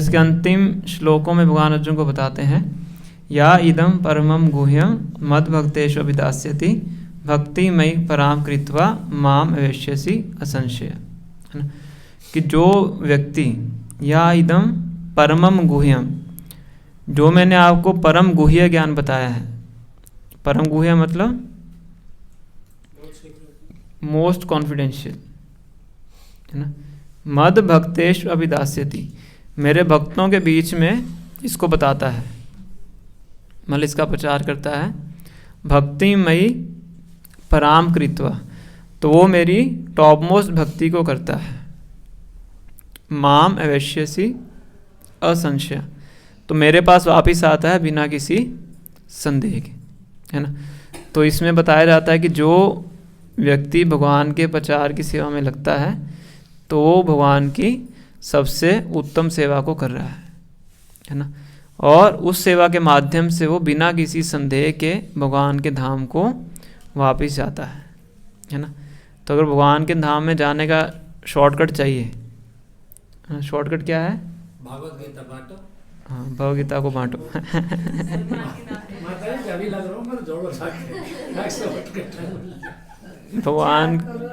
इसके अंतिम श्लोकों में भगवान अर्जुन को बताते हैं, या इदम परमम गुह्यम मद भक्तेषु अभिदास्यति भक्ति मयि पराम कृत्वा माम अवेश्यसि असंशय, है ना। कि जो व्यक्ति, या इदम परमम गुह्यम, जो मैंने आपको परम गुह्य ज्ञान बताया है। परम गुह्य मतलब मोस्ट कॉन्फिडेंशियल, है ना। मद भक्तेषु अभिदास्यति, मेरे भक्तों के बीच में इसको बताता है, मतलब इसका प्रचार करता है। भक्ति मयि पराम कृत्वा, तो वो मेरी टॉप मोस्ट भक्ति को करता है। माम अवेश्यसि असंशय, तो मेरे पास वापिस आता है बिना किसी संदेह के, है ना। तो इसमें बताया जाता है कि जो व्यक्ति भगवान के प्रचार की सेवा में लगता है तो वो भगवान की सबसे उत्तम सेवा को कर रहा है ना। और उस सेवा के माध्यम से वो बिना किसी संदेह के भगवान के धाम को वापस जाता है ना। तो अगर भगवान के धाम में जाने का शॉर्टकट चाहिए, शॉर्टकट क्या है? भागवत गीता बांटो। हाँ, भगवद गीता को बांटो।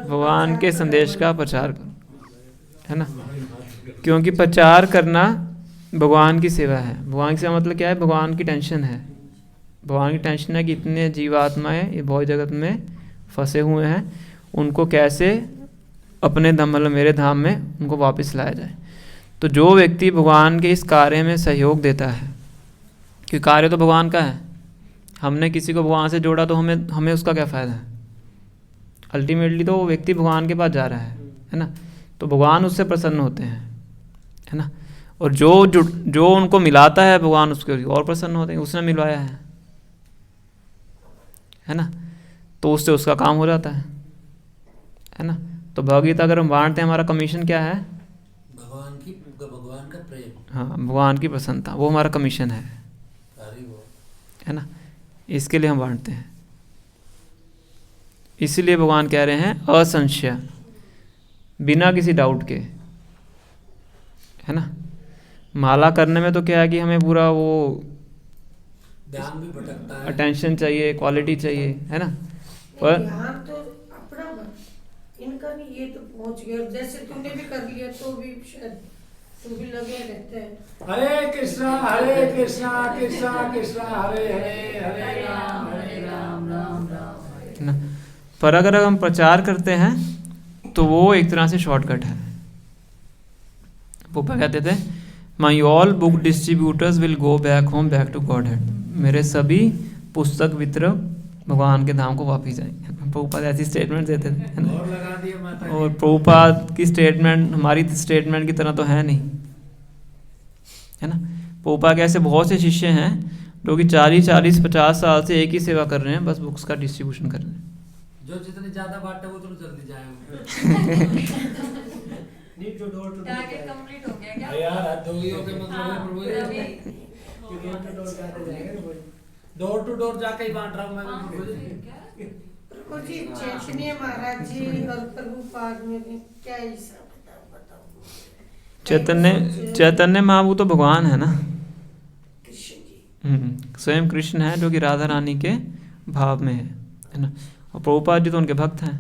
भगवान के संदेश का प्रचार करो, है ना। क्योंकि प्रचार करना भगवान की सेवा है। भगवान की सेवा मतलब क्या है? भगवान की टेंशन है। भगवान की टेंशन है कि इतने जीवात्माएं ये भौतिक जगत में फंसे हुए हैं, उनको कैसे अपने धाम, मतलब मेरे धाम में उनको वापस लाया जाए। तो जो व्यक्ति भगवान के इस कार्य में सहयोग देता है, क्योंकि कार्य तो भगवान का है, हमने किसी को भगवान से जोड़ा तो हमें उसका क्या फ़ायदा है? अल्टीमेटली तो वो व्यक्ति भगवान के पास जा रहा है ना। तो भगवान उससे प्रसन्न होते हैं, है ना। और जो उनको मिलाता है भगवान उसके और प्रसन्न होते हैं, उसने मिलवाया है ना। तो उससे उसका काम हो जाता है ना। तो भगवद्गीता अगर हम बांटते हैं, हमारा कमीशन क्या है? भगवान का प्रेम, हाँ, भगवान की प्रसन्नता, वो हमारा कमीशन है ना। इसके लिए हम बांटते हैं। इसीलिए भगवान कह रहे हैं असंशय, बिना किसी डाउट के, है ना। माला करने में तो क्या है कि हमें पूरा वो ध्यान भी भटकता है, अटेंशन चाहिए, क्वालिटी चाहिए, है ना। पर ध्यान तो अपना इनका नहीं, ये तो पहुंच गया। जैसे तूने भी कर लिया तो भी शायद तू भी लगे रहते हैं। हरे कृष्णा कृष्णा कृष्णा हरे हरे, हरे राम राम राम। ना, पर अगर हम प्रचार करते हैं तो वो एक तरह से शॉर्टकट है। पोपा कहते थे, my all book distributors will go back home back to Godhead, मेरे सभी पुस्तक वितरक भगवान के धाम को वापिस जाएंगे। प्रभुपाद ऐसी स्टेटमेंट देते थे, है ना। और प्रभुपाद की स्टेटमेंट हमारी स्टेटमेंट की तरह तो है नहीं, है ना। प्रभुपाद के ऐसे बहुत से शिष्य हैं जो कि 40-50 साल से एक ही सेवा कर रहे हैं, बस बुक्स का डिस्ट्रीब्यूशन कर रहे हैं। जो जितनी ज्यादा बांटे वो तो जल्दी जाएगा। Need to door to target complete हो गया क्या? यार दो ही हो गए, मतलब डोर टू डोर जाके ही बांट रहा हूँ मैं। प्रभु जी, चैतन्य महाराज जी और प्रभुपाद में भी क्या हिसाब बताओ? चैतन्य महाप्रभु तो भगवान है ना, कृष्ण जी स्वयं कृष्ण है जो कि राधा रानी के भाव में है ना। और प्रभुपाद जी तो उनके भक्त हैं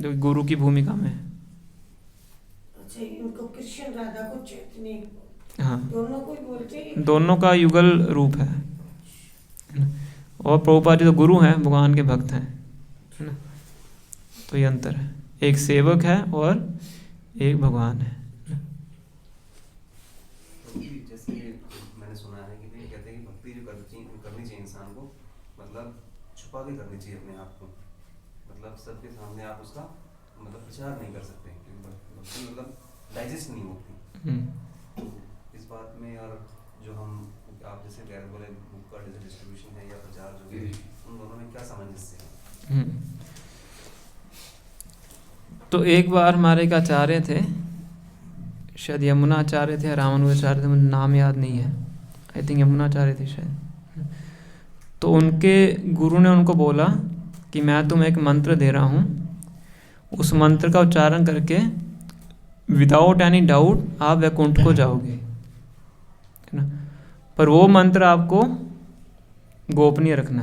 जो कि गुरु की भूमिका में है। अच्छा, इनको कृष्ण, राधा को चैतन्य, हाँ, दोनों को ही बोलते हैं। दोनों का युगल रूप है ना। और प्रभुपाद जी तो गुरु हैं, भगवान के भक्त हैं, है ना। तो ये अंतर है, एक सेवक है और एक भगवान है। जैसे मैंने सुना है कि भाई कहते हैं कि भक्ति जो करनी चाहिए इंसान को, मतलब छुपा के करनी चाहिए अपने आप को, मतलब सबके सामने आप उसका मतलब प्रचार नहीं कर सकते, भक्ति मतलब डाइजेस्ट नहीं होती। तो इस बात में, और जो हम आप जैसे कह रहे बोले बुक का जैसे डिस्ट्रीब्यूशन है या प्रचार जो भी, उन दोनों में क्या सामंजस्य है? तो एक बार हमारे एक आचार्य थे, शायद यमुना आचार्य थे, रामानुजाचार्य थे, मुझे नाम याद नहीं है, आई थिंक यमुना आचार्य थे शायद। तो उनके गुरु ने उनको बोला कि मैं तुम्हें एक मंत्र दे रहा हूँ, उस मंत्र का उच्चारण करके विदाउट एनी डाउट आप वैकुंठ को जाओगे, है ना। पर वो मंत्र आपको गोपनीय रखना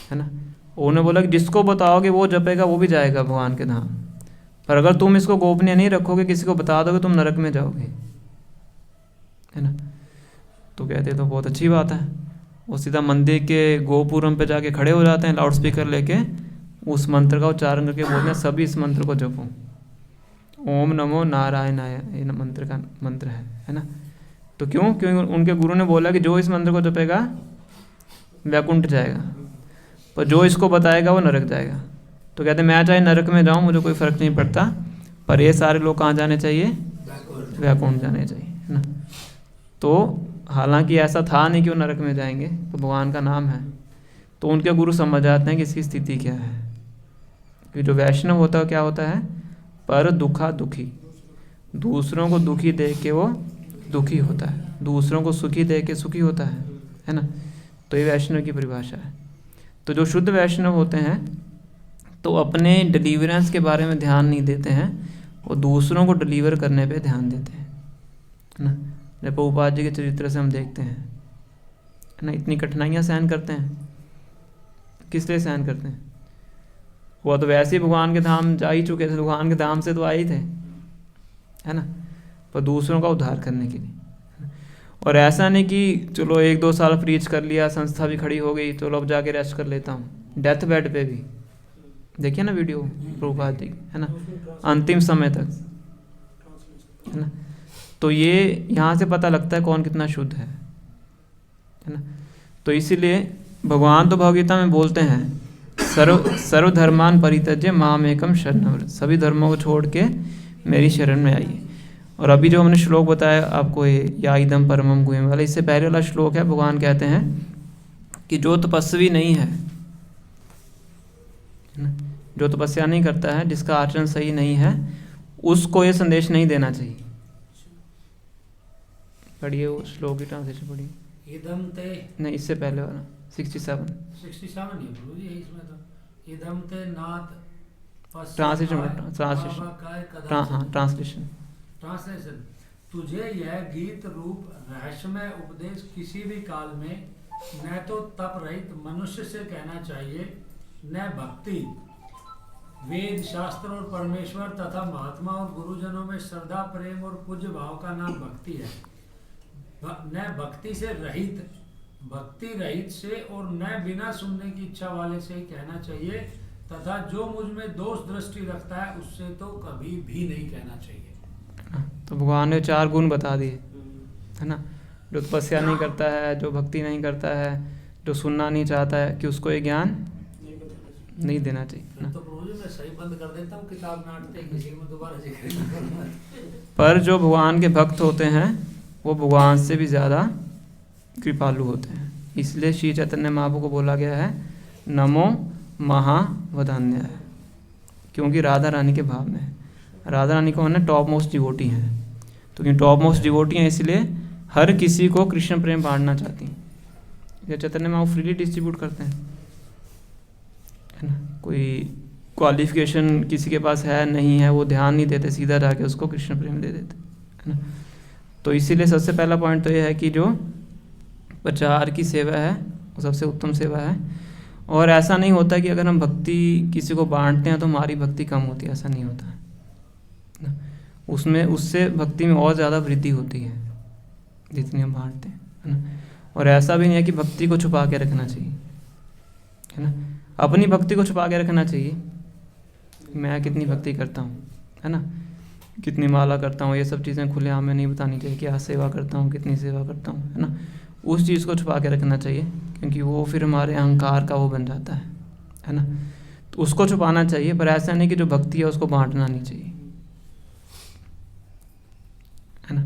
है ना। उन्होंने बोला कि जिसको बताओगे वो जपेगा वो भी जाएगा भगवान के धाम, पर अगर तुम इसको गोपनीय नहीं रखोगे, किसी को बता दोगे, तुम नरक में जाओगे, है ना। तो कहते तो बहुत अच्छी बात है। वो सीधा मंदिर के गोपुरम पे जाके खड़े हो जाते हैं, लाउड स्पीकर लेके उस मंत्र का उच्चारण करके बोलते हैं सभी इस मंत्र को जपो, ओम नमो नारायणाय, ये मंत्र का मंत्र है ना। तो क्योंकि उनके गुरु ने बोला कि जो इस मंत्र को जपेगा वैकुंठ जाएगा, पर जो इसको बताएगा वो नरक जाएगा। तो कहते मैं चाहे नरक में जाऊँ, मुझे कोई फ़र्क नहीं पड़ता, पर ये सारे लोग कहाँ जाने चाहिए, वैकुंठ जाने चाहिए, है ना। तो हालांकि ऐसा था नहीं कि वो नरक में जाएंगे, तो भगवान का नाम है, तो उनके गुरु समझ जाते हैं कि इसकी स्थिति क्या है। कि जो वैष्णव होता है क्या होता है, पर दुखा दुखी, दूसरों को दुखी देख के वो दुखी होता है, दूसरों को सुखी देख के सुखी होता है ना। तो ये वैष्णव की परिभाषा है। तो जो शुद्ध वैष्णव होते हैं तो अपने डिलीवरेंस के बारे में ध्यान नहीं देते हैं, वो दूसरों को डिलीवर करने पे ध्यान देते हैं, है ना। जब प्रभुपाद जी के चरित्र से हम देखते हैं, है ना, इतनी कठिनाइयाँ सहन करते हैं, किस लिए सहन करते हैं। वो तो वैसे ही भगवान के धाम जा ही चुके थे, भगवान के धाम से तो आए ही थे, है ना, पर दूसरों का उद्धार करने के लिए। और ऐसा नहीं कि चलो 1-2 साल प्रीच कर लिया, संस्था भी खड़ी हो गई, चलो अब जाके रेस्ट कर लेता हूँ। डेथ बेड पे भी देखिए ना वीडियो प्रभुपाद जी, है ना, अंतिम समय तक, है ना। तो ये यहाँ से पता लगता है कौन कितना शुद्ध है ना। तो इसीलिए भगवान तो भगवगीता में बोलते हैं सर्वधर्मान परित्यज्य माम एकम शरणं व्रज, सभी धर्मों को छोड़ के मेरी शरण में आइए। और अभी जो हमने श्लोक बताया आपको, ये या इदम परमम गुह्यम वाला, इससे पहले वाला श्लोक है, भगवान कहते हैं कि जो तपस्वी नहीं है, जो तपस्या नहीं करता है, जिसका आचरण सही नहीं है, उसको ये संदेश नहीं देना चाहिए। पढ़िए वो श्लोक की ट्रांसलेशन पढ़िए। इदम ते नहीं, इससे पहले वाला 67 ही प्रभु जी है इसमें तो। इदम ते नाथ ट्रांसलेशन ट्रांसलेशन, तुझे यह गीत रूप रहस्यमय उपदेश किसी भी काल में न तो तप रहित मनुष्य से कहना चाहिए, न भक्ति, वेद शास्त्र और परमेश्वर तथा महात्मा और गुरुजनों में श्रद्धा प्रेम और पूज्य भाव का नाम भक्ति है। न भक्ति से रहित, भक्ति रहित से और न बिना सुनने की इच्छा वाले से कहना चाहिए, तथा जो मुझ में दोष दृष्टि रखता है उससे तो कभी भी नहीं कहना चाहिए। तो भगवान ने 4 गुण बता दिए, है ना। जो तपस्या नहीं करता है, जो भक्ति नहीं करता है, जो सुनना नहीं चाहता है, कि उसको ये ज्ञान नहीं देना चाहिए। तो प्रभु जी मैं सही बंद कर देता हूँ किताब नाटते किसी में दोबारा जिक्र नहीं करूँगा। पर जो भगवान के भक्त होते हैं वो भगवान से भी ज़्यादा कृपालु होते हैं। इसलिए श्री चैतन्य महाप्रभु को बोला गया है नमो महावदान्याय, क्योंकि राधा रानी के भाव में है। राधा रानी को है टॉप मोस्ट डिवोटी हैं, तो क्योंकि टॉप मोस्ट डिवोटी हैं इसलिए हर किसी को कृष्ण प्रेम बांटना चाहती हैं। ये चैतन्य महाप्रभु फ्रीली डिस्ट्रीब्यूट करते हैं, है ना। कोई क्वालिफिकेशन किसी के पास है नहीं है, वो ध्यान नहीं देते, सीधा जाके उसको कृष्ण प्रेम दे देते, है ना। तो इसीलिए सबसे पहला पॉइंट तो ये है कि जो प्रचार की सेवा है वो सबसे उत्तम सेवा है। और ऐसा नहीं होता कि अगर हम भक्ति किसी को बांटते हैं तो हमारी भक्ति कम होती है, ऐसा नहीं होता है। उसमें उससे भक्ति में और ज़्यादा वृद्धि होती है जितनी हम बांटते हैं, है ना। और ऐसा भी नहीं है कि भक्ति को छुपा के रखना चाहिए, है ना। अपनी भक्ति को छुपा के रखना चाहिए, मैं कितनी भक्ति करता हूँ, है ना, कितनी माला करता हूँ, ये सब चीज़ें खुलेआम में नहीं बतानी चाहिए, क्या सेवा करता हूँ, कितनी सेवा करता हूँ, है ना। उस चीज़ को छुपा के रखना चाहिए, क्योंकि वो फिर हमारे अहंकार का वो बन जाता है ना। तो उसको छुपाना चाहिए, पर ऐसा नहीं कि जो भक्ति है उसको बांटना नहीं चाहिए, है ना।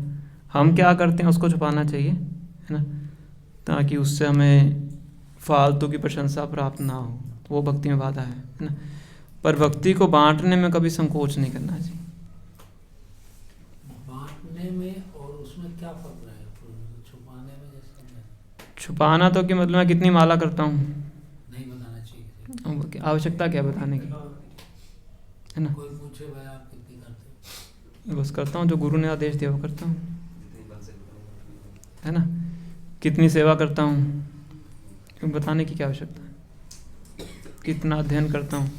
हम क्या करते हैं उसको छुपाना चाहिए, है ना, ताकि उससे हमें फालतू की प्रशंसा प्राप्त ना हो, तो वो भक्ति में बाधा है ना। पर भक्ति को बांटने में कभी संकोच नहीं करना चाहिए। बांटने में और उसमें क्या फर्क रहेगा? छुपाने में जैसे छुपाना तो कि मतलब मैं कितनी माला करता हूँ नहीं बताना चाहिए, आवश्यकता क्या बताने की, है ना। कोई पूछे भाई आप कितनी करते हो, बस करता हूँ, जो गुरु ने आदेश दिया वो करता हूँ, जितनी बन सके उतनी है ना। कितनी सेवा करता हूँ बताने की क्या आवश्यकता है, कितना अध्ययन करता हूँ।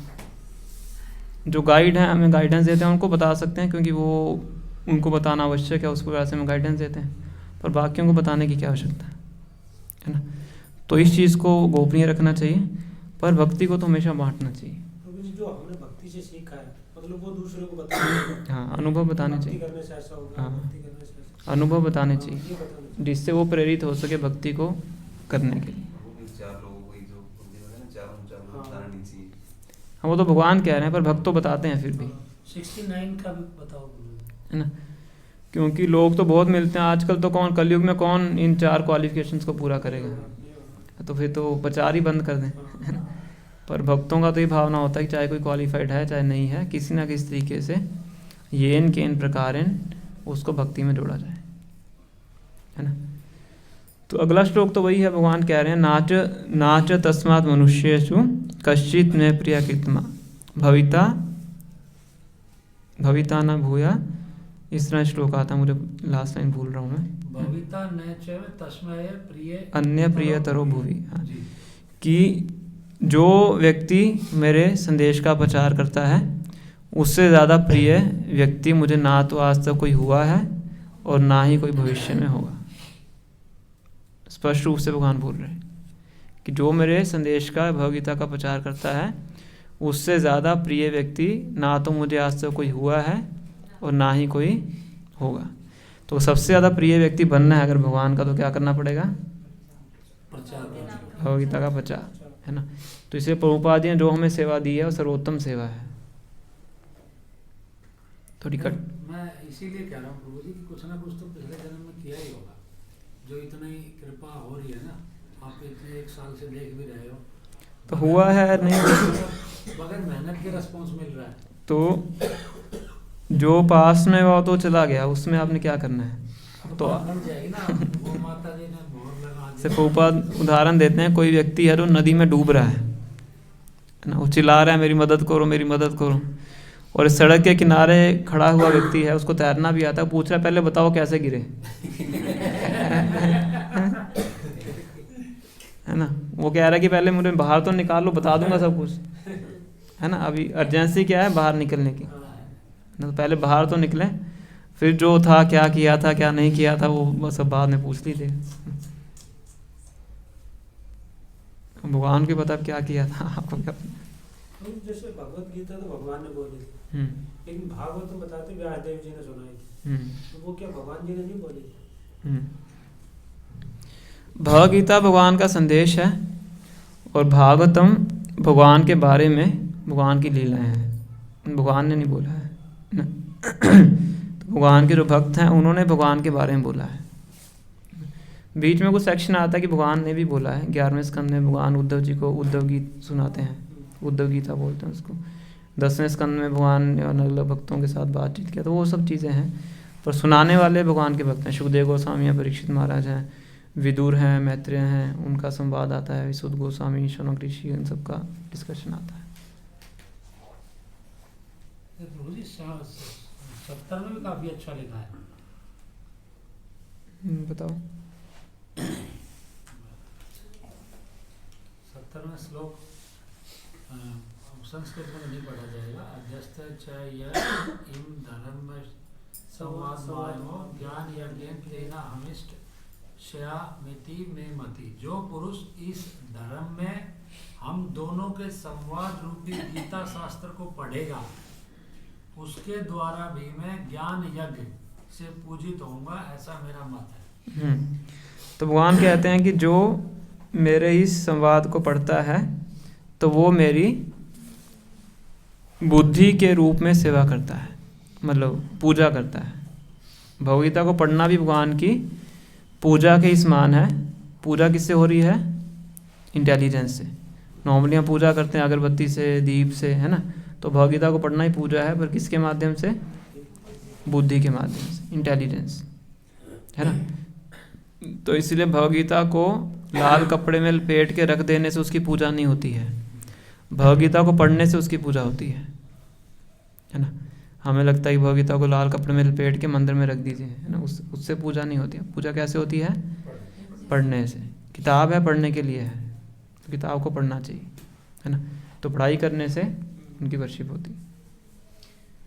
जो गाइड हैं हमें गाइडेंस देते हैं उनको बता सकते हैं, क्योंकि वो उनको बताना आवश्यक है, उस प्रकार से हमें गाइडेंस देते हैं, पर बाकियों को बताने की क्या आवश्यकता है ना। तो इस चीज़ को गोपनीय रखना चाहिए, पर भक्ति को तो हमेशा बांटना चाहिए। जो हमने भक्ति से सीखा है मतलब वो दूसरे को बताना, हाँ, अनुभव बताने भक्ति चाहिए, करने से ऐसा होगा, हाँ, भक्ति करने से ऐसा, अनुभव बताने ये चाहिए, बताना चाहिए। जिससे वो प्रेरित हो सके भक्ति को करने के लिए। वो भी 4 लोगों को ही जो बोलते हैं ना, 4 लोग बताना नहीं चाहिए। हाँ, वो तो भगवान कह रहे हैं, पर भक्त तो बताते हैं फिर भी, 69 का भी बताओ गुरु। है ना। क्योंकि लोग तो बहुत मिलते हैं आजकल, तो कौन कलयुग में कौन इन 4 क्वालिफिकेशंस को पूरा करेगा, तो फिर तो प्रचार ही बंद कर दें, है ना। पर भक्तों का तो ये भावना होता है कि चाहे कोई क्वालिफाइड है चाहे नहीं है, किसी ना किसी तरीके से येन के इन प्रकारेण उसको भक्ति में जोड़ा जाए, है ना। तो अगला श्लोक तो वही है, भगवान कह रहे हैं नाच नाच तस्मात् मनुष्येषु कश्चित् मे प्रिय कृत्मा भविता भविता न भूया। इस तरह श्लोक आता है, मुझे लास्ट लाइन भूल रहा हूँ मैं। भविता न च तस्मै प्रिय अन्य प्रियतरो भुवि, हाँ, जी। कि जो व्यक्ति मेरे संदेश का प्रचार करता है उससे ज़्यादा प्रिय व्यक्ति मुझे ना तो आज तक कोई हुआ है और ना ही कोई भविष्य में होगा। स्पष्ट रूप से भगवान बोल रहे हैं कि जो मेरे संदेश का भगवगीता का प्रचार करता है उससे ज़्यादा प्रिय व्यक्ति ना तो मुझे आज तक कोई हुआ है और ना ही कोई होगा। तो सबसे ज़्यादा प्रिय व्यक्ति बनना है अगर भगवान का, तो क्या करना पड़ेगा, प्रचार करना। भगवगीता का प्रचार, है ना। तो इसलिए प्रभुपाद जी ने जो हमें सेवा दी है वो सर्वोत्तम सेवा है। थोड़ी कट मैं इसीलिए कह रहा हूँ प्रभु जी कि कुछ ना कुछ तो पिछले जन्म में किया ही होगा, जो इतनी कृपा हो रही है ना, आप इतने 1 साल से देख भी रहे हो, तो हुआ है नहीं, बगैर मेहनत के रिस्पॉन्स मिल रहा है। तो जो पास में हुआ तो चला गया, उसमें आपने क्या करना है। तो मिल जाएगी ना, वो माता जी ने मोहर लगा दी। सिर्फ ऊपर उदाहरण देते हैं, कोई व्यक्ति है जो नदी में डूब रहा है ना, वो चिल्ला रहा है मेरी मदद करो मेरी मदद करो, और इस सड़क के किनारे खड़ा हुआ व्यक्ति है, उसको तैरना भी आता है, पूछ रहा है पहले बताओ कैसे गिरे, है ना। वो कह रहा है कि पहले मुझे बाहर तो निकाल लो, बता दूंगा सब कुछ, है ना। अभी अर्जेंसी क्या है, बाहर निकलने की, तो पहले बाहर तो निकले, फिर जो था क्या किया था क्या नहीं किया था वो बस सब बाद में पूछ लीजिए। भगवान को पता क्या किया था, आपको क्या पता। तो जैसे भगवत गीता तो भगवान ने बोली थी, लेकिन भागवत में बताते व्यासदेव जी ने सुनाई थी, तो वो क्या भगवान जी ने नहीं बोली थी? भगवगीता भगवान का संदेश है और भागवतम भगवान के बारे में भगवान की लीलाएं हैं, भगवान ने नहीं बोला है ना। तो भगवान के जो भक्त हैं उन्होंने भगवान के बारे में बोला है। बीच में कुछ सेक्शन आता है कि भगवान ने भी बोला है। 11वें स्कंद में भगवान उद्धव जी को उद्धव गीत सुनाते हैं, उद्धव गीता बोलते हैं उसको। 10वें स्कंद में भगवान ने अलग अलग भक्तों के साथ बातचीत किया, तो वो सब चीज़ें हैं, पर सुनाने वाले भगवान के भक्त हैं। सुखदेव गोस्वामी हैं, परीक्षित महाराज हैं, विदुर हैं, मैत्रेय हैं, उनका संवाद आता है, विशुद्ध गोस्वामी, शौनक ऋषि, इन सब का डिस्कशन आता है। प्रभु जी 70 में भी काफी अच्छा लिखा है। बताओ। 70वां श्लोक संस्कृत में नहीं पढ़ा जाएगा। अध्यस्त च य इम धर्म संवाद मायमो ज्ञान यज्ञेन तेना हमिष्ट शया मिति में मति। जो पुरुष इस धर्म में हम दोनों के संवाद रूपी गीता शास्त्र को पढ़ेगा उसके द्वारा भी मैं ज्ञान यज्ञ से पूजित होऊंगा, ऐसा मेरा मत है। तो भगवान कहते हैं कि जो मेरे इस संवाद को पढ़ता है तो वो मेरी बुद्धि के रूप में सेवा करता है, मतलब पूजा करता है। भगवगीता को पढ़ना भी भगवान की पूजा के ही समान है। पूजा किससे हो रही है? इंटेलिजेंस से। नॉर्मली हम पूजा करते हैं अगरबत्ती से, दीप से, है ना। तो भगवगीता को पढ़ना ही पूजा है, पर किसके माध्यम से? बुद्धि के माध्यम से, इंटेलिजेंस, है ना। तो इसलिए भगवगीता को लाल कपड़े में लपेट के रख देने से उसकी पूजा नहीं होती है, भगवगीता को पढ़ने से उसकी पूजा होती है ना। हमें लगता है कि भगवगीता को लाल कपड़े में लपेट के मंदिर में रख दीजिए, है ना, उससे पूजा नहीं होती है। पूजा कैसे होती है? पढ़ने से। किताब है, पढ़ने के लिए है, तो किताब को पढ़ना चाहिए, है ना। तो पढ़ाई करने से उनकी वर्शिप होती है।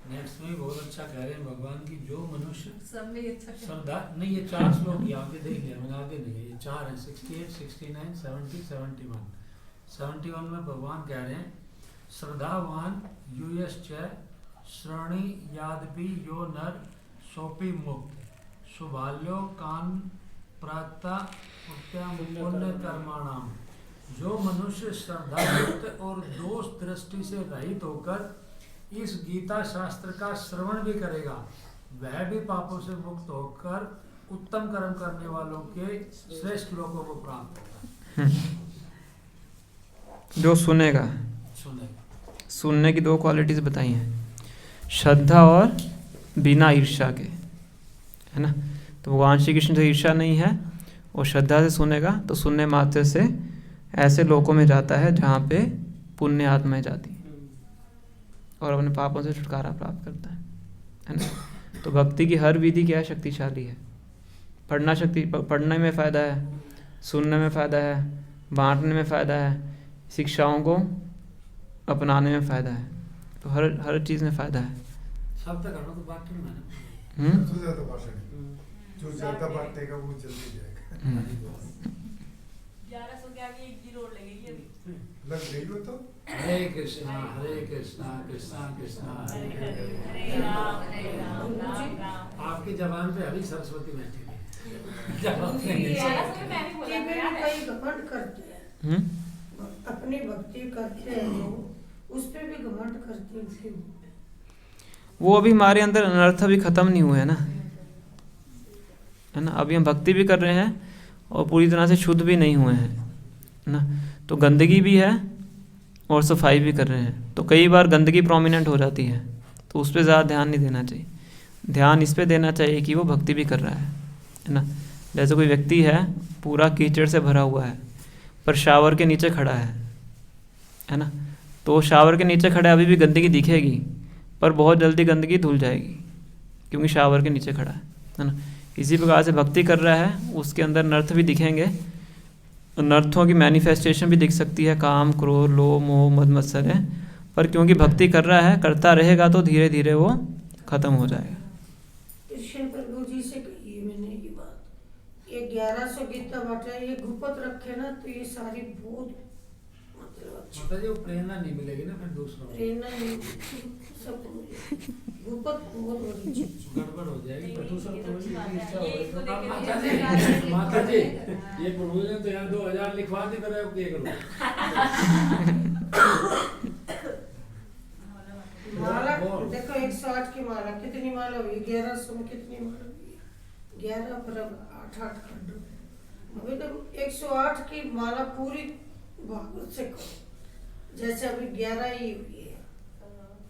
नेक्स्ट में बहुत अच्छा कह रहे हैं भगवान की, जो मनुष्य सब में अच्छा श्रद्धा नहीं, ये 4 श्लोक ही आगे देख लिया मैंने, आगे नहीं है, ये 4 हैं, 68, 69, 70, 71। 71 में भगवान कह रहे हैं श्रद्धावान यूयश्च श्रणी यादपि यो नर सोपी मुक्त सुभाल्यो कान प्राता पुण्य कर्माणाम। जो मनुष्य श्रद्धायुक्त और दोष दृष्टि से रहित होकर इस गीता शास्त्र का श्रवण भी करेगा, वह भी पापों से मुक्त होकर उत्तम कर्म करने वालों के श्रेष्ठ लोगों को प्राप्त होगा। जो सुनेगा, सुनने की 2 क्वालिटीज बताई हैं, श्रद्धा और बिना ईर्ष्या के, है ना। तो भगवान श्री कृष्ण से ईर्ष्या नहीं है और श्रद्धा से सुनेगा तो सुनने मात्र से ऐसे लोकों में जाता है जहाँ पे पुण्य आत्माएं जाती हैं और अपने पापों से छुटकारा प्राप्त करता है ना। तो भक्ति की हर विधि क्या है? शक्तिशाली है। पढ़ने में फ़ायदा है, सुनने में फ़ायदा है, बांटने में फ़ायदा है, शिक्षाओं को अपनाने में फ़ायदा है, तो हर चीज़ में फ़ायदा है। सब तक तो बात नहीं है। जो ज़्यादा बांटेगा वो जल्दी जाएगा। 1100 के आगे 1 जीरो और लगेगी अभी। लग गई हो तो? हरे कृष्णा कृष्णा कृष्णा हरे हरे। हरे राम राम। आपकी जबान पे अभी सरस्वती बैठी है। कई घमंड करते हैं, अपनी भक्ति करते हैं जो, उस पे भी घमंड करते हैं, क्यों? वो अभी हमारे अंदर अनर्थ अभी ख़त्म नहीं हुए, है ना, है ना। अभी हम भक्ति भी कर रहे हैं और पूरी तरह से शुद्ध भी नहीं हुए हैं, है ना। तो गंदगी भी है और सफाई भी कर रहे हैं। तो कई बार गंदगी प्रोमिनेंट हो जाती है, तो उस पर ज़्यादा ध्यान नहीं देना चाहिए। ध्यान इस पे देना चाहिए कि वो भक्ति भी कर रहा है ना। जैसे कोई व्यक्ति है पूरा कीचड़ से भरा हुआ है पर शावर के नीचे खड़ा है ना। तो शावर के नीचे खड़ा अभी भी गंदगी दिखेगी पर बहुत जल्दी गंदगी धुल जाएगी क्योंकि शावर के नीचे खड़ा है ना। इसी प्रकार से भक्ति कर रहा है, उसके अंदर नर्थ भी दिखेंगे, नर्थों की मैनिफेस्टेशन भी दिख सकती है, काम क्रोध लोभ मोह मद मत्सर है, पर क्योंकि भक्ति कर रहा है, करता रहेगा तो धीरे धीरे वो खत्म हो जाएगा। कृष्ण प्रभु जी से कही मैंने ये बात, ये 1100 गीता बांटा, ये गुप्त रखे ना तो ये सारी बहुत माता जी वो प्रेरणा नहीं मिलेगी ना, फिर दूसरों को प्रेरणा नहीं, सब गुप्त बहुत बड़ी चीज गड़बड़ हो जाएगी, फिर दूसरों को भी इच्छा ये होगी। इसको तो देख माता के जी, माता जी ये प्रभु तो यहाँ 2000 लिखवा दी, मेरा क्या करूँ? माला देखो 108 की माला कितनी माला हुई, 1100 में कितनी माला हुई, 11 पर 8 खंड, अभी तो 108 की माला पूरी भागवत से करो, जैसे अभी 11 ही हुई है,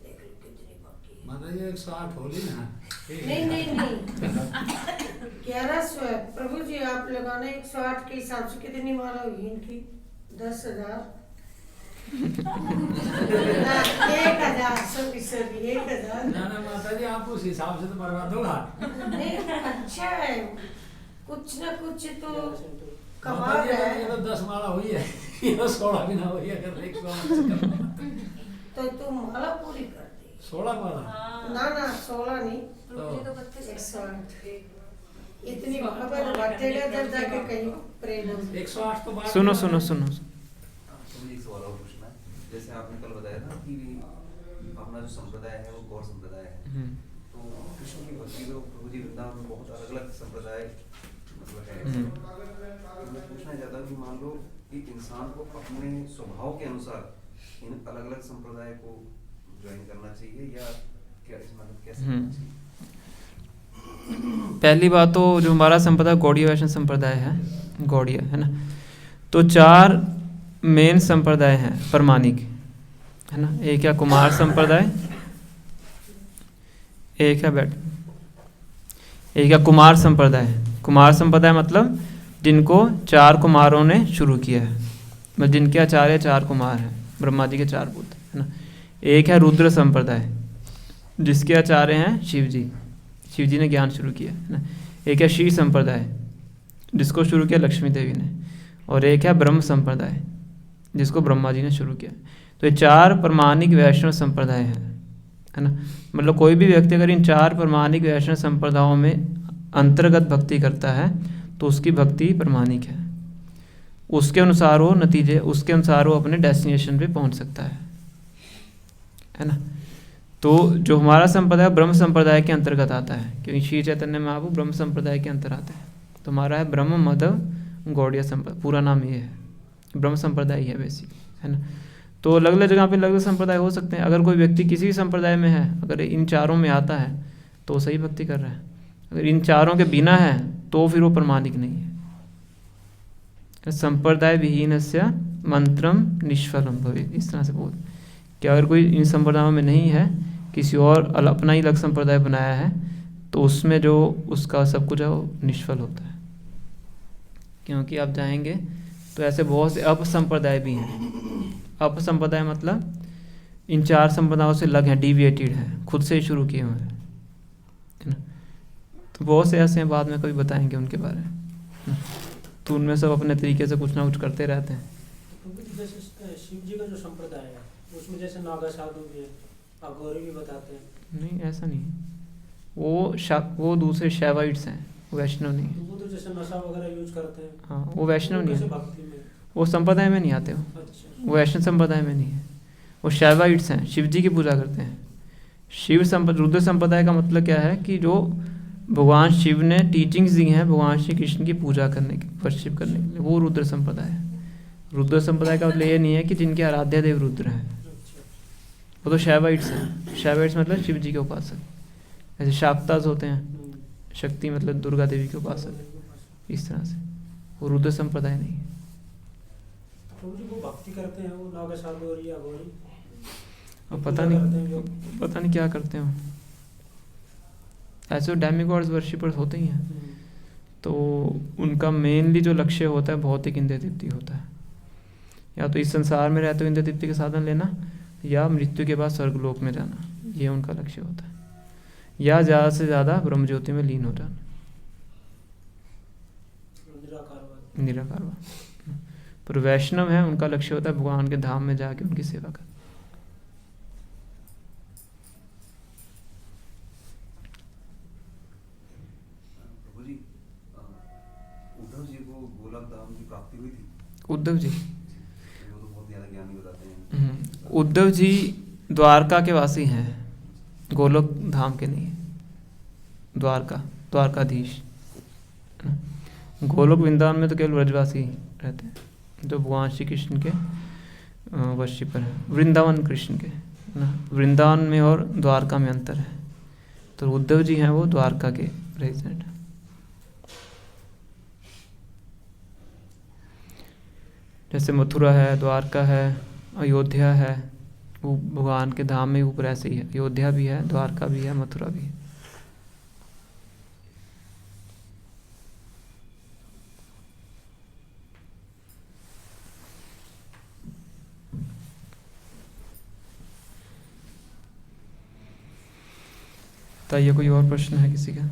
देख लो कितनी बाकी है। माता जी 108 होली ना? नहीं 1100 है प्रभु जी, आप लगाना 108 के हिसाब से कितनी माला हुई इनकी? 10,000 10,000 10,000 ना माता जी आप उस हिसाब से तो बर्बाद होगा। नहीं अच्छा है, कुछ ना कुछ तो कमा माता जी रहा ये तो है, 10 माला हुई है, ये तो 16 भी ना हुई है, अगर 108 तो तुम माला पूरी कर दी। 16 माला ना 16 नहीं, तो 108 इतनी वहाँ पर बांटेगा जब जाके कहीं प्रेरणा 108 तो बात सुनो नहीं सुनो है। सुनो मुझे एक सवाल और पूछना है। जैसे आपने कल बताया था कि अपना जो संप्रदाय है वो गौर संप्रदाय है, तो कृष्ण की भक्ति तो प्रभु जी वृंदावन में बहुत अलग अलग संप्रदाय मतलब है। तो मैं पूछना चाहता हूँ कि मान लो कि इंसान को अपने स्वभाव के अनुसार इन अलग अलग संप्रदाय को ज्वाइन करना चाहिए या क्या, इस मतलब कैसे करना चाहिए? पहली बात तो जो हमारा संप्रदाय गौड़ीय वैष्णव संप्रदाय है, गौड़ीय है ना, तो 4 मेन संप्रदाय हैं परमाणिक, है ना। एक है कुमार संप्रदाय, एक है कुमार संप्रदाय। कुमार संप्रदाय मतलब जिनको 4 कुमारों ने शुरू किया है, मतलब जिनके आचार्य 4 कुमार हैं, ब्रह्मा जी के 4 पुत्र, है ना। एक है रुद्र संप्रदाय, जिसके आचार्य हैं शिव जी ने ज्ञान शुरू किया है ना। एक है श्री संप्रदाय जिसको शुरू किया लक्ष्मी देवी ने, और एक है ब्रह्म संप्रदाय जिसको ब्रह्मा जी ने शुरू किया। तो ये 4 प्रमाणिक वैष्णव संप्रदाय हैं, है ना। मतलब कोई भी व्यक्ति अगर इन 4 प्रमाणिक वैष्णव संप्रदायों में अंतर्गत भक्ति करता है तो उसकी भक्ति प्रमाणिक है, उसके अनुसार वो नतीजे, उसके अनुसार वो अपने डेस्टिनेशन पे पहुंच सकता है ना। तो जो हमारा संप्रदाय ब्रह्म संप्रदाय के अंतर्गत आता है, क्योंकि श्री चैतन्य महाप्रभु ब्रह्म संप्रदाय के अंतर आते हैं। तो हमारा है ब्रह्म मधव गौड़िया संप्रदाय, पूरा नाम ये है, ब्रह्म संप्रदाय ही है बेसिक, है ना। तो अलग अलग जगह पे अलग अलग संप्रदाय हो सकते हैं। अगर कोई व्यक्ति किसी भी संप्रदाय में है, अगर इन 4 में आता है तो सही भक्ति कर रहा है, अगर इन 4 के बिना है तो फिर वो प्रमाणिक नहीं है। संप्रदाय विहीनस्य मंत्रम निष्फलम भवेत्, इस तरह से बोल कि अगर कोई इन संप्रदायों में नहीं है, किसी और अपना ही अलग संप्रदाय बनाया है, तो उसमें जो उसका सब कुछ है वो निष्फल होता है। क्योंकि आप जाएंगे तो ऐसे बहुत से अपसंप्रदाय भी हैं। अपसंप्रदाय मतलब इन 4 संप्रदायों से अलग हैं, डिविएटेड हैं, खुद से ही शुरू किए हुए हैं, है ना। तो बहुत से ऐसे हैं, बाद में कभी बताएंगे उनके बारे में। तो उनमें सब अपने तरीके से कुछ ना कुछ करते रहते हैं। जैसे शिव जी का जो संप्रदाय है उसमें जैसे नागा साधु भी है, अघोरी भी बताते हैं। नहीं, ऐसा नहीं, वो दूसरे शैवाइट्स हैं, वैष्णव नहीं। तो वो तो जैसे नशा वगैरह यूज करते हैं। हाँ, वो वैष्णव नहीं है, भक्ति में वो संप्रदाय में नहीं आते हो। अच्छा। वो वैष्णव संप्रदाय में नहीं है, वो शैवाइट्स हैं, शिव जी की पूजा करते हैं। रुद्र संप्रदाय का मतलब क्या है कि जो भगवान शिव ने टीचिंग्स दी हैं भगवान श्री कृष्ण की पूजा करने की, वर्शिप करने के लिए, वो रुद्र संप्रदाय है। रुद्र संप्रदाय का मतलब ये नहीं है कि जिनके आराध्य देव रुद्र हैं, वो तो शैवाइट्स हैं। शैवाइट्स मतलब शिव जी के उपासक, ऐसे शाक्ताज होते हैं, शक्ति मतलब दुर्गा देवी के उपासक, इस तरह से। वो रुद्र संप्रदाय नहीं है। तो वो भक्ति करते हैं वो नागा साधु और ये अघोरी, अब पता नहीं क्या करते हैं। ऐसे डेमिगॉड्स वर्शिपर्स होते ही हैं, तो उनका मेनली जो लक्ष्य होता है भौतिक इंद्रिय तृप्ति होता है। या तो इस संसार में रहते हुए इंद्रिय तृप्ति के साधन लेना, या मृत्यु के बाद स्वर्गलोक में जाना, ये उनका लक्ष्य होता है। या ज़्यादा से ज़्यादा ब्रह्म ज्योति में लीन हो जाना, निराकारवाद। पर वैष्णव है, उनका लक्ष्य होता है भगवान के धाम में जाके उनकी सेवा करना। प्रभु जी, उद्धव जी को गोलक धाम की प्राप्ति हुई थी। उद्धव जी, वो तो बहुत ज्यादा ज्ञानी बताते हैं। उद्धव जी द्वारका के वासी हैं, गोलोक धाम के नहीं। द्वारकाधीश, गोलोक वृंदावन में तो केवल ब्रजवासी रहते हैं जो भगवान श्री कृष्ण के वर्शिपर हैं, वृंदावन कृष्ण के ना। वृंदावन में और द्वारका में अंतर है। तो उद्धव जी हैं वो द्वारका के रेजिडेंट हैं। जैसे मथुरा है, द्वारका है, अयोध्या है, वो भगवान के धाम में ऊपर ऐसे ही है। अयोध्या भी है, द्वारका भी है, मथुरा भी है। बताइए, कोई और प्रश्न है किसी का?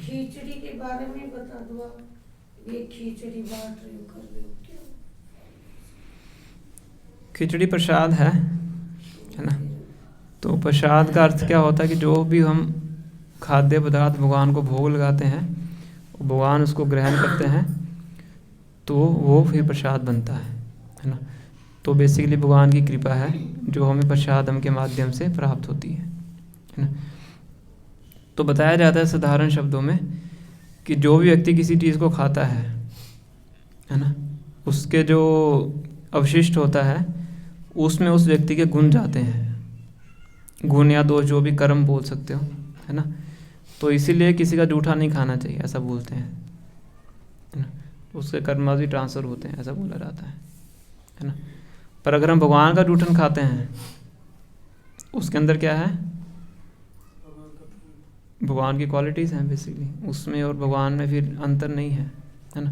खिचड़ी के बारे में बता दो आप। ये खिचड़ी बांट रहे हो, कर रहे हो क्या? खिचड़ी प्रसाद है ना। तो प्रसाद का अर्थ क्या होता है कि जो भी हम खाद्य पदार्थ भगवान को भोग लगाते हैं, भगवान उसको ग्रहण करते हैं, तो वो फिर प्रसाद बनता है ना। तो बेसिकली भगवान की कृपा है जो हमें प्रसादम के माध्यम से प्राप्त होती है ना। तो बताया जाता है साधारण शब्दों में कि जो भी व्यक्ति किसी चीज़ को खाता है ना, उसके जो अवशिष्ट होता है उसमें उस व्यक्ति के गुण जाते हैं, गुण या दोष जो भी कर्म बोल सकते हो, है ना। तो इसीलिए किसी का जूठा नहीं खाना चाहिए, ऐसा बोलते हैं, है ना। उसके कर्म भी ट्रांसफ़र होते हैं, ऐसा बोला जाता है ना। पर अगर हम भगवान का जूठन खाते हैं उसके अंदर क्या है, भगवान की क्वालिटीज़ हैं बेसिकली उसमें, और भगवान में फिर अंतर नहीं है, है ना।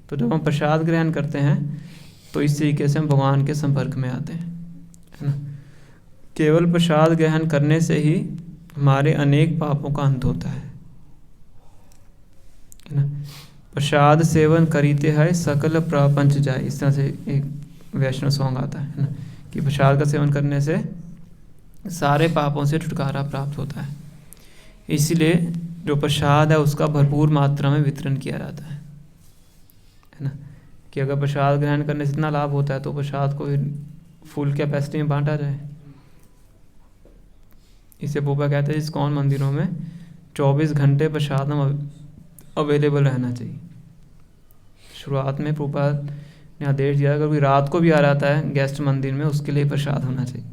तो जब हम प्रसाद ग्रहण करते हैं तो इस तरीके से हम भगवान के संपर्क में आते हैं, है ना। केवल प्रसाद ग्रहण करने से ही हमारे अनेक पापों का अंत होता है ना। प्रसाद सेवन करीते है सकल प्रपंच जाए, इस तरह से एक वैष्णव सॉन्ग आता है ना, कि प्रसाद का सेवन करने से सारे पापों से छुटकारा प्राप्त होता है। इसलिए जो प्रसाद है उसका भरपूर मात्रा में वितरण किया जाता है ना, कि अगर प्रसाद ग्रहण करने से इतना लाभ होता है तो प्रसाद को फुल कैपेसिटी में बांटा जाए। इसे पोपा कहते हैं इस्कॉन मंदिरों में 24 घंटे प्रसाद अवेलेबल रहना चाहिए। शुरुआत में पोपा ने आदेश दिया अगर कोई रात को भी आ रहा है गेस्ट मंदिर में उसके लिए प्रसाद होना चाहिए।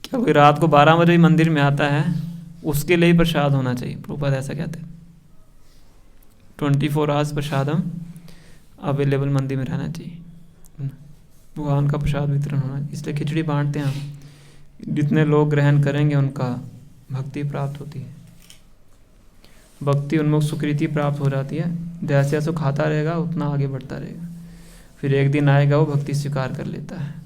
क्या कोई रात को 12 बजे मंदिर में आता है उसके लिए प्रसाद होना चाहिए, प्रभुपाद ऐसा कहते हैं। 24 आवर्स प्रसादम अवेलेबल मंदिर में रहना चाहिए, भगवान का प्रसाद वितरण होना चाहिए। इसलिए खिचड़ी बांटते हैं हम, जितने लोग ग्रहण करेंगे उनका भक्ति प्राप्त होती है, भक्ति उन्मुख सुकृति प्राप्त हो जाती है। जैसे जैसे खाता रहेगा उतना आगे बढ़ता रहेगा, फिर एक दिन आएगा वो भक्ति स्वीकार कर लेता है।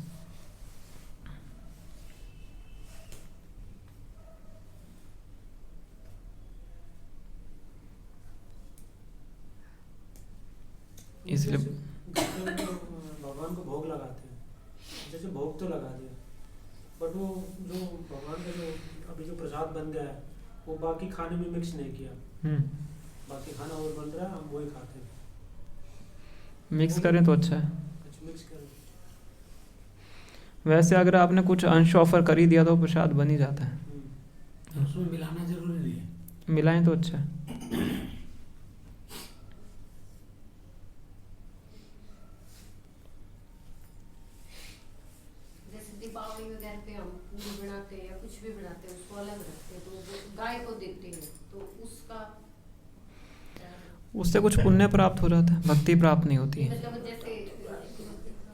इसलिए भगवान को भोग लगाते हैं, जैसे भोग तो लगा दिया बट वो जो भगवान का जो अभी जो प्रसाद बन गया है वो बाकी खाने में मिक्स नहीं किया, बाकी खाना और बन रहा है हम वही खाते हैं। मिक्स करें तो अच्छा है। अच्छा मिक्स करें, वैसे अगर आपने कुछ अंश ऑफर कर ही दिया तो प्रसाद बन ही जाता है, उसमें मिलाना जरूरी नहीं है, मिलाएं तो अच्छा है। दीपावली वगैरह पे हम पूरी बनाते हैं या कुछ भी बनाते हैं उसको अलग रखते हैं, तो वो गाय को देते हैं तो उसका उससे कुछ पुण्य प्राप्त हो जाता है, भक्ति प्राप्त नहीं होती है। मतलब जैसे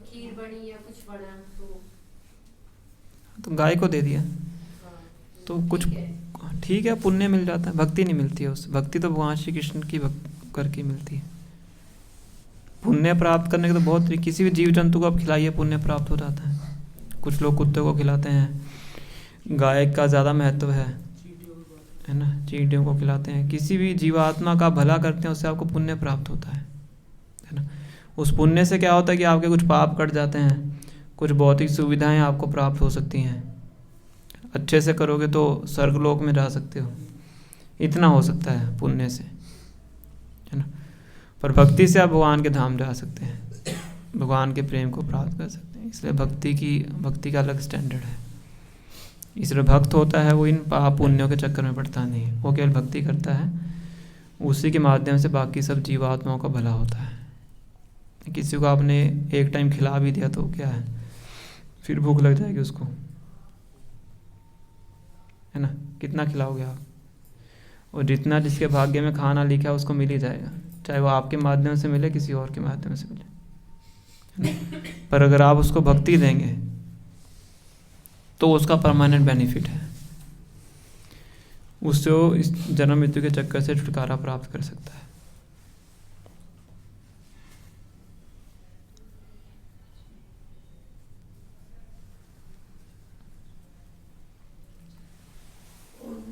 खीर बनी या कुछ बना तो गाय को दे दिया तो कुछ ठीक है, पुण्य मिल जाता है, भक्ति नहीं मिलती है उससे। भक्ति तो भगवान श्री कृष्ण की करके मिलती है। पुण्य प्राप्त करने के तो बहुत तरीके, किसी भी जीव जंतु को आप खिलाइए पुण्य प्राप्त हो जाता है। कुछ लोग कुत्ते को खिलाते हैं, गाय का ज़्यादा महत्व है ना, चींटियों को खिलाते हैं। किसी भी जीवात्मा का भला करते हैं उससे आपको पुण्य प्राप्त होता है ना। उस पुण्य से क्या होता है कि आपके कुछ पाप कट जाते हैं, कुछ भौतिक सुविधाएं आपको प्राप्त हो सकती हैं। अच्छे से करोगे तो स्वर्गलोक में जा सकते हो, इतना हो सकता है पुण्य से, है ना। पर भक्ति से आप भगवान के धाम जा सकते हैं, भगवान के प्रेम को प्राप्त कर सकते हैं। इसलिए भक्ति का अलग स्टैंडर्ड है। इसलिए भक्त होता है वो इन पाप पुण्यों के चक्कर में पड़ता नहीं है, वो केवल भक्ति करता है, उसी के माध्यम से बाकी सब जीवात्माओं का भला होता है। किसी को आपने एक टाइम खिला भी दिया तो क्या है, फिर भूख लग जाएगी उसको, है ना। कितना खिलाओगे आप, और जितना जिसके भाग्य में खाना लिखा है उसको मिल ही जाएगा, चाहे वो आपके माध्यम से मिले किसी और के माध्यम से मिले, है ना। पर अगर आप उसको भक्ति देंगे तो उसका परमानेंट बेनिफिट है, उससे वो इस जन्म मृत्यु के चक्कर से छुटकारा प्राप्त कर सकता है।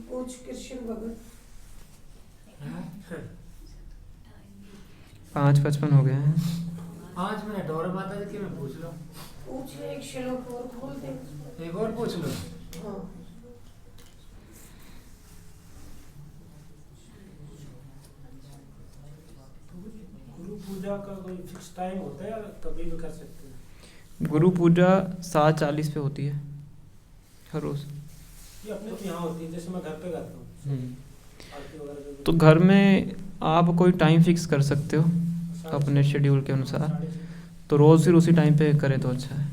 पूछ कृष्ण भगत 5:55 हो गए हैं। 5 मिनट और माता जी की मैं पूछ लो, पूछ ले, एक श्लोक और खोल दे, एक और पूछ लो। हाँ। गुरु पूजा का कोई फिक्स टाइम होता है या कभी भी कर सकते हैं? गुरु पूजा 7:40 पे होती है हर रोज। ये अपने यहाँ होती है, जैसे मैं घर पे करता हूँ आरती वगैरह जो भी। तो घर में आप कोई टाइम फिक्स कर सकते हो अपने शेड्यूल के अनुसार, तो रोज़ फिर उसी टाइम पे करें तो अच्छा है।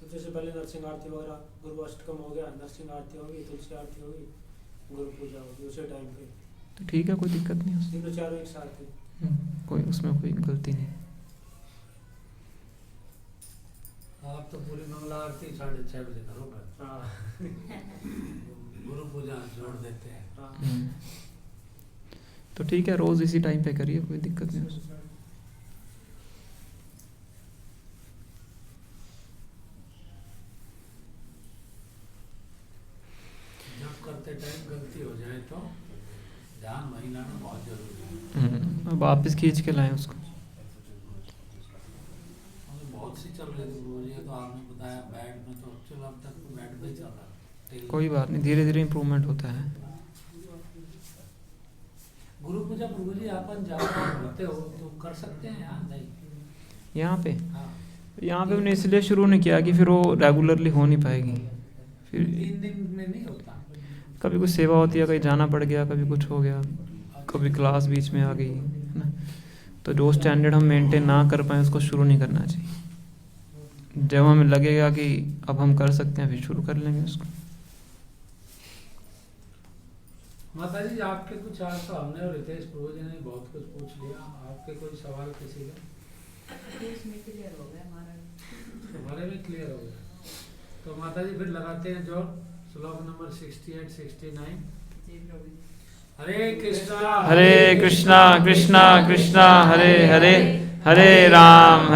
तो जैसे पहले नरसिंह आरती वगैरह, गुरु अष्टकम हो गया, नरसिंह आरती होगी, तुलसी आरती होगी, गुरु पूजा होगी उसी टाइम पे, तो ठीक है, कोई दिक्कत नहीं उसमें, तीनों चारों एक साथ है। कोई उसमें कोई गलती नहीं। आप तो पूरी मंगला आरती 6:30 बजे करोगे। हाँ गुरु पूजा जोड़ देते हैं। हाँ तो ठीक है, रोज़ इसी टाइम पे करिए, कोई दिक्कत नहीं उसमें। जब करते टाइम गलती हो जाए तो ध्यान वहीं लाना बहुत जरूरी है। अब वापस खींच के लाएं उसको। और बहुत सी चल रही थी गुरु जी, तो आपने बताया बेड में, तो चलो अब तक तो बेड पे ही चल रहा है। कोई बात नहीं, धीरे धीरे इम्प्रूवमेंट होता है। गुरु पूजा प्रभु जी अपन ज़्यादा होते हो तो कर सकते हैं या नहीं? यहाँ पे हाँ, हमने इसलिए शुरू नहीं किया कि फिर वो रेगुलरली हो नहीं पाएगी। फिर 3 दिन में नहीं होता। कभी कुछ सेवा होती है, कहीं जाना पड़ गया, कभी कुछ हो गया, कभी क्लास बीच में आ गई, है ना। तो जो स्टैंडर्ड हम मेंटेन ना कर पाए उसको शुरू नहीं करना चाहिए। जब हमें लगेगा कि अब हम कर सकते हैं, फिर शुरू कर लेंगे उसको। माता जी आपके कुछ आज तो हमने और रितेश प्रभु जी ने बहुत कुछ पूछ लिया, आपके कोई सवाल किसी का? इसमें क्लियर हो गया हमारा। हमारे भी क्लियर हो गया। तो माता जी फिर लगाते हैं जोड़, श्लोक नंबर 68-69। जी प्रभु जी। हरे कृष्णा कृष्णा कृष्णा हरे हरे, हरे राम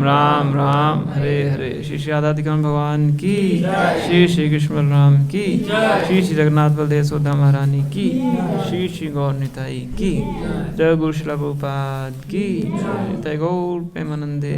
राम राम हरे हरे। श्री श्री राधाधिकरण भगवान की, श्री श्री कृष्ण बलराम की, श्री श्री जगन्नाथ बलदेव सुभद्रा महारानी की, श्री श्री गौर निताई की, जय गुरु श्रील प्रभुपाद की, जय गौर प्रेमानंदे।